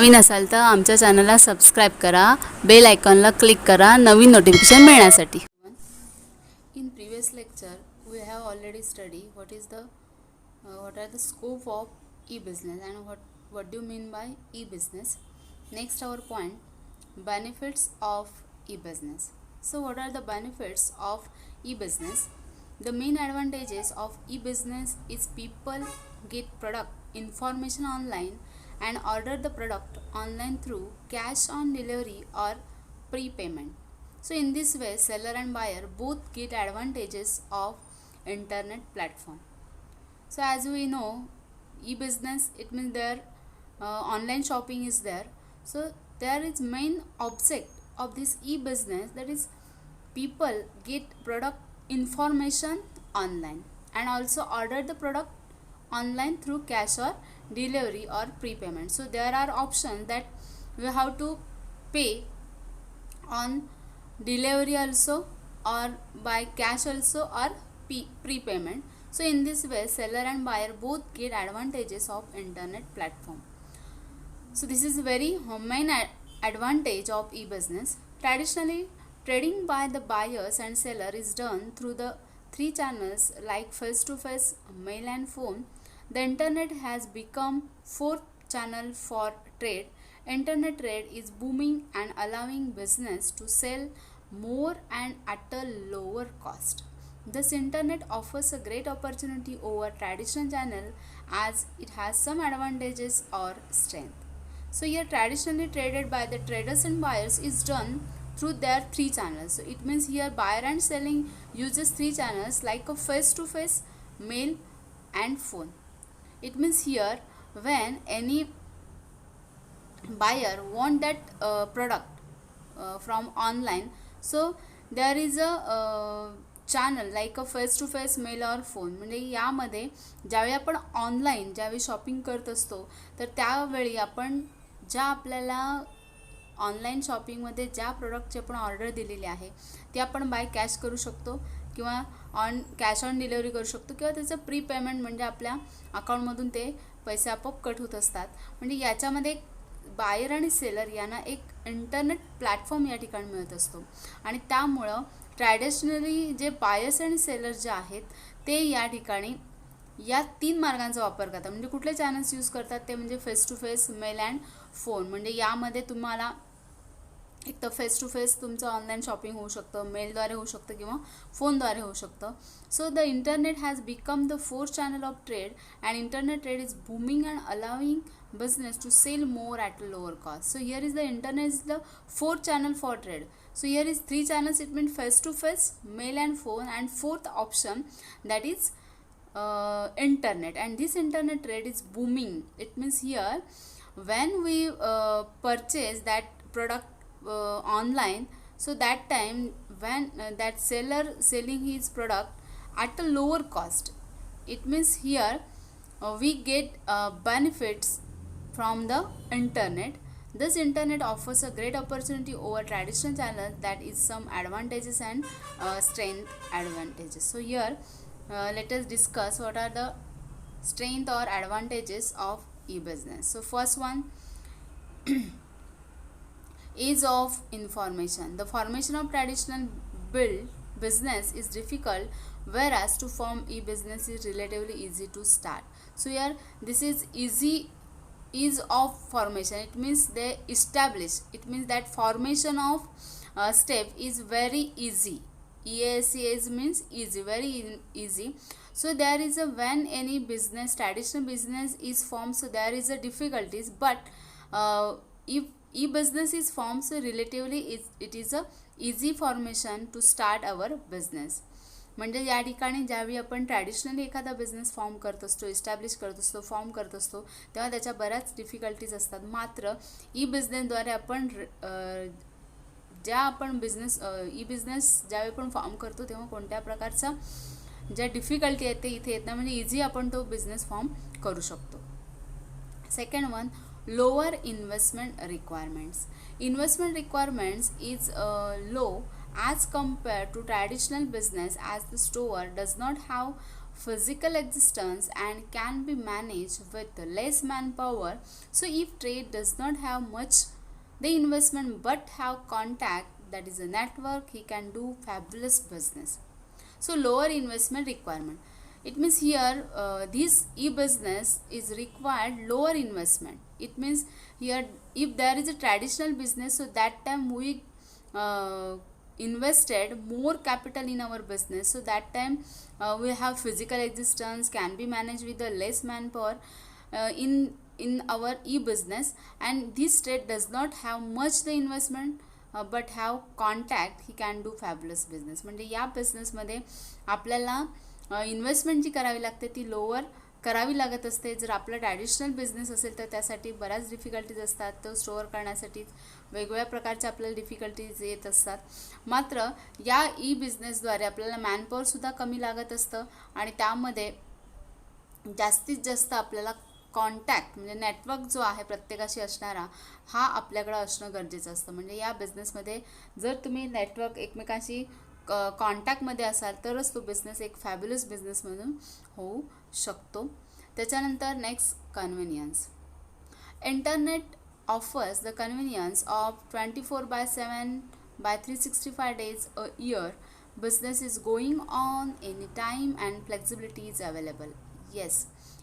नवीन असाल तर आमच्या चॅनलला सबस्क्राईब करा, बेल आयकॉनला क्लिक करा नवीन नोटिफिकेशन मिळण्यासाठी. In previous lecture we have already studied what are the scope of e-business and what do you mean by e-business. Next our point, benefits of e-business. So what are the benefits of e-business? The main advantages of e-business is people get product information online and order the product online through cash on delivery or prepayment. So in this way seller and buyer both get advantages of internet platform. So as we know, e-business, it means there online shopping is there. So there is main object of this e-business, that is people get product information online and also order the product online through cash or delivery or prepayment. So there are options that we have to pay on delivery also or by cash also or prepayment. So in this way seller and buyer both get advantages of internet platform. So this is very main advantage of e-business. Traditionally trading by the buyers and seller is done through the three channels like face to face, mail and phone. The internet has become fourth channel for trade. Internet trade is booming and allowing business to sell more and at a lower cost. Thus internet offers a great opportunity over traditional channel as it has some advantages or strength. So here traditionally traded by the traders and buyers is done through their three channels. So it means here buyer and selling uses three channels like a face to face, mail and phone. It means here when any buyer want that product from online, so there is a channel like a face to face mail और phone. म्हणजे यामध्ये ज्यावेळी आपण online ज्यावेळी shopping करत असतो तर त्यावेळी आपण ज्या आपल्याला ऑनलाईन शॉपिंगमध्ये ज्या प्रोडक्टची आपण ऑर्डर दिलेली आहे ती आपण बाय कॅश करू शकतो किंवा कॅश ऑन डिलिव्हरी करू शकतो किंवा त्याचं प्रीपेमेंट म्हणजे आपल्या अकाउंटमधून ते पैसे आपोआप कट होत असतात. म्हणजे याच्यामध्ये बायर आणि सेलर यांना एक इंटरनेट प्लॅटफॉर्म या ठिकाणी मिळत असतो आणि त्यामुळं ट्रॅडिशनली जे बायर्स आणि सेलर जे आहेत ते या ठिकाणी या तीन मार्गांचा वापर करतात. म्हणजे कुठले चॅनल्स यूज करतात ते म्हणजे face to face, mail and phone. म्हणजे यामध्ये तुम्हाला एक तर फेस टू फेस तुमचं ऑनलाईन शॉपिंग होऊ शकतं, मेलद्वारे होऊ शकतं किंवा फोनद्वारे होऊ शकतं. So the internet has become the fourth channel of trade and internet trade is booming and allowing business to sell more at a lower cost. So here is the internet is the fourth channel for trade. So here is three channels, it means face to face, mail and phone, and fourth option that is internet, and this internet trade is booming. It means here when we purchase that product online, so that time when that seller selling his product at a lower cost, it means here we get benefits from the internet. This internet offers a great opportunity over traditional channels, that is some advantages and strength advantages. So here let us discuss what are the strength or advantages of e-business. So first one, ease of information. The formation of traditional business is difficult, whereas to form e-business is relatively easy to start. So here this is ease of formation. It means they establish, it means that formation of step is very easy. EASE means easy, very easy. So there is a when any business, traditional business is formed, so there is a difficulties, but if e-business is formed, so relatively it is a easy formation to start our business. म्हणजे या ठिकाणी ज्यावेळी आपण traditionally एखादा business form करत असतो, establish करत असतो, फॉर्म करत असतो, तेव्हा त्याच्या बऱ्याच डिफिकल्टीज असतात. मात्र ई बिझनेसद्वारे आपण ई बिझनेस ज्यावेळी आपण फॉर्म करतो तेव्हा कोणत्या प्रकारचा ज्या डिफिकल्टी आहेत ते इथे येत नाही, म्हणजे इझी आपण तो बिझनेस फॉर्म करू शकतो. Second one, lower investment requirements. Investment requirements is low as compared to traditional business, as the store does not have physical existence and can be managed with less manpower. So if trade does not have much the investment but have contact, that is a network, he can do fabulous business. So lower investment requirement, it means here this e-business is required lower investment. It means here if there is a traditional business, so that time we invested more capital in our business, so that time we have physical existence, can be managed with a less manpower in our e-business, and this trade does not have much the investment but have contact, he can do fabulous business. म्हणजे या बिझनेसमध्ये आपल्याला investment जी करावी लागते ती lower करावी लागत असते. जर आपला ट्रॅडिशनल बिझनेस असेल तर त्यासाठी बऱ्याच डिफिकल्टीज असतात, तो स्टोअर करण्यासाठी वेगवेगळ्या प्रकारच्या आपल्याला डिफिकल्टीज येत असतात. मात्र या ई बिझनेसद्वारे आपल्याला मॅनपॉवरसुद्धा कमी लागत असतं आणि त्यामध्ये जास्तीत जास्त आपल्याला कॉन्टॅक्ट म्हणजे नेटवर्क जो आहे प्रत्येकाशी असणारा हा आपल्याकडं असणं गरजेचं असतं. म्हणजे या बिझनेसमध्ये जर तुम्ही नेटवर्क एकमेकांशी कॉन्टॅक्टमध्ये असाल तरच तो बिझनेस एक फॅब्युलस बिझनेस म्हणून होऊ शकतो. त्याच्यानंतर next convenience. Internet offers the convenience of 24/7 by 365 days a year. Business is going on anytime and flexibility is available. Yes,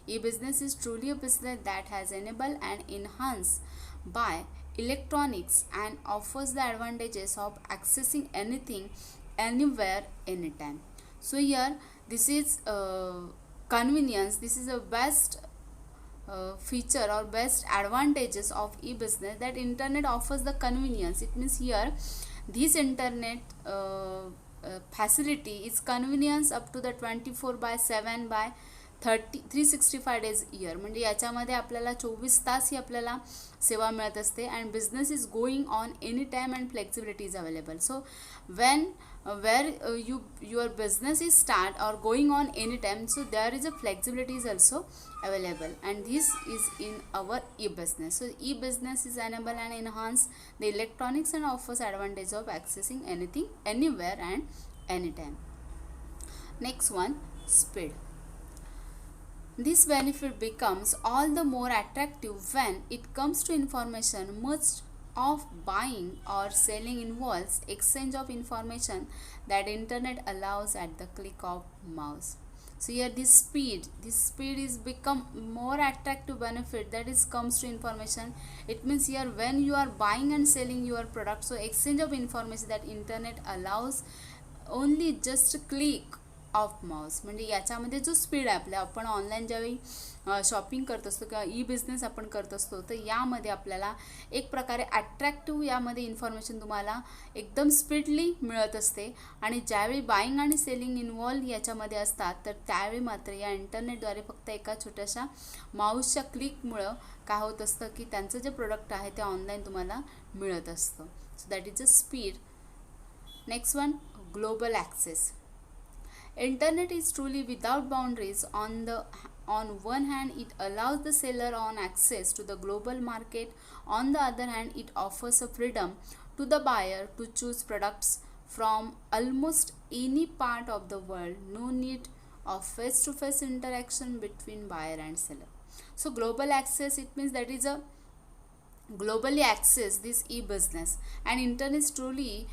e-business is truly a business that has enabled and enhanced by electronics and offers the advantages of accessing anything, anywhere, anytime. So here this is convenience. This is a best feature or best advantages of e-business, that internet offers the convenience. It means here this internet facility is convenience up to the 24/7 by 365 days year. म्हणजे याच्यामध्ये आपल्याला 24 तास ही आपल्याला सेवा मिळत असते. And business is going on any time and flexibility is available. So when where your business is start or going on anytime, so there is a flexibility is also available, and this is in our e-business. So e-business is enable and enhance the electronics and offers advantage of accessing anything, anywhere and anytime. Next one, speed. This benefit becomes all the more attractive when it comes to information. Much of buying or selling involves exchange of information that internet allows at the click of mouse. So here this speed is become more attractive benefit that is comes to information. It means here when you are buying and selling your product, so exchange of information that internet allows only just click of mouse. म्हणजे याच्यामध्ये जो speed आहे आपल्या, आपण online ज्यावेळी shopping करत असतो किंवा ई बिझनेस आपण करत असतो, तर यामध्ये आपल्याला एक प्रकारे अट्रॅक्टिव्ह यामध्ये इन्फॉर्मेशन तुम्हाला एकदम स्पीडली मिळत असते. आणि ज्यावेळी बाईंग आणि सेलिंग इन्व्हॉल्व याच्यामध्ये असतात तर त्यावेळी मात्र या इंटरनेटद्वारे फक्त एका छोट्याशा माऊसच्या क्लिकमुळं काय होत असतं की त्यांचं जे प्रोडक्ट आहे ते ऑनलाईन तुम्हाला मिळत असतं. सो that is a speed. Next one, global access. Internet is truly without boundaries. On one hand, it allows the seller on access to the global market. On the other hand, it offers a freedom to the buyer to choose products from almost any part of the world. No need of face-to-face interaction between buyer and seller. So global access, it means that is a globally access this e business. And internet truly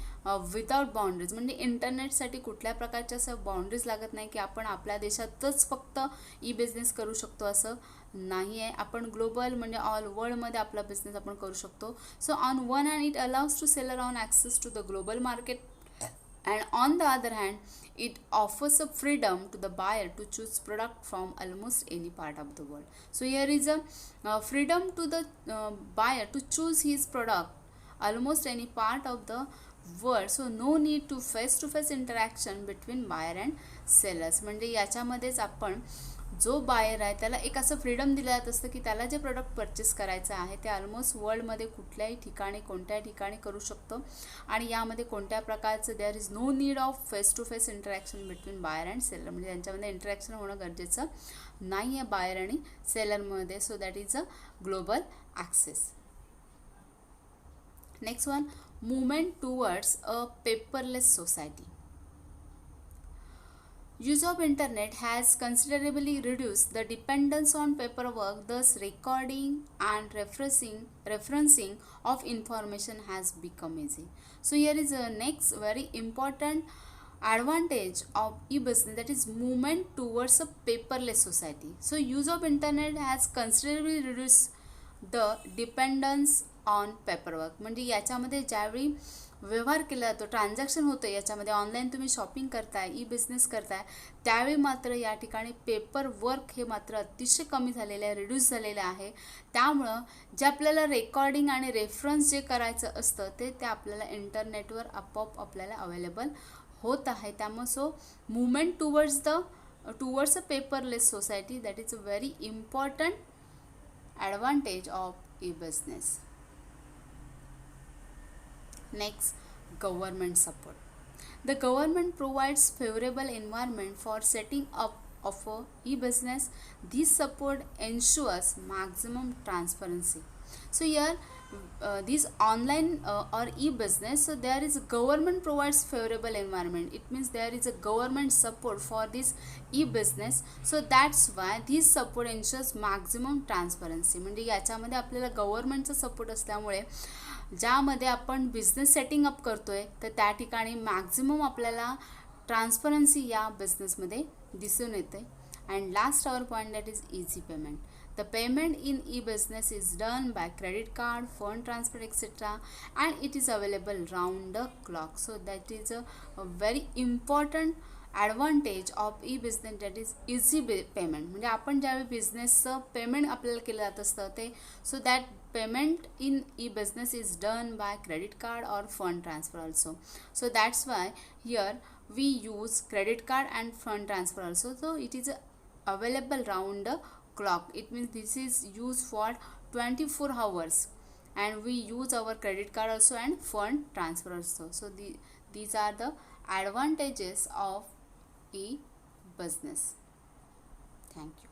without boundaries. म्हणजे इंटरनेटसाठी कुठल्या प्रकारच्या असं boundaries लागत नाही की आपण आपल्या देशातच फक्त ई बिझनेस करू शकतो असं नाही आहे. आपण ग्लोबल म्हणजे ऑल वर्ल्डमध्ये आपला बिझनेस आपण करू शकतो. So on one hand it allows to seller on access to the global market, and on the other hand it offers a freedom to the buyer to choose product from almost any part of the world. So here is a freedom to the buyer to choose his product almost any part of the world. So no need to face interaction between buyer and sellers. म्हणजे याच्यामध्येच आपण जो buyer आहे त्याला एक असं freedom दिलं जात असतं की त्याला जे प्रोडक्ट परचेस करायचं आहे ते ऑलमोस्ट वर्ल्डमध्ये कुठल्याही ठिकाणी कोणत्या ठिकाणी करू शकतो. आणि यामध्ये कोणत्या प्रकारचं there is no need of face interaction between buyer and seller. म्हणजे त्यांच्यामध्ये इंटरॅक्शन होणं गरजेचं नाही आहे बायर आणि सेलरमध्ये. So that is a global access. Next one, movement towards a paperless society. Use of internet has considerably reduced the dependence on paperwork, thus recording and referencing of information has become easy. So here is a next very important advantage of e-business, that is movement towards a paperless society. So use of internet has considerably reduced the dependence on paperwork. म्हणजे याच्यामध्ये ज्यावेळी व्यवहार केला जातो, transaction होतं याच्यामध्ये, online तुम्ही shopping करताय, ई बिझनेस करताय, त्यावेळी मात्र या ठिकाणी पेपर वर्क हे मात्र अतिशय कमी झालेलं आहे, रिड्यूस झालेलं आहे. त्यामुळं जे आपल्याला रेकॉर्डिंग आणि रेफरन्स जे करायचं असतं ते आपल्याला इंटरनेटवर आपोआप आपल्याला अवेलेबल होत आहे. त्यामुळे so movement towards a paperless society, that is a very important advantage of e-business. Next, government support. The government provides favorable environment for setting up of a e-business. This support ensures maximum transparency. So here this online or e-business, so there is government provides favorable environment. It means there is a government support for this e-business, so that's why this support ensures maximum transparency. म्हणजे याच्यामध्ये आपल्याला गव्हर्नमेंटचा support असल्यामुळे ज्यामध्ये आपण business setting up करतोय तर त्या ठिकाणी मॅक्झिमम आपल्याला ट्रान्सपरन्सी या बिझनेसमध्ये दिसून येते. And last hour point, that is easy payment. The payment in e-business is done by credit card, fund transfer, etc. and it is available round the clock. So that is a very important advantage of e-business, that is easy payment. म्हणजे आपण ज्यावेळी बिझनेसचं payment आपल्याला केलं जात असतं ते, so that payment in e-business is done by credit card or fund transfer also. So that's why here we use credit card and fund transfer also. So it is available round the clock. It means this is used for 24 hours and we use our credit card also and fund transfer also. So these are the advantages of e-business. Thank you.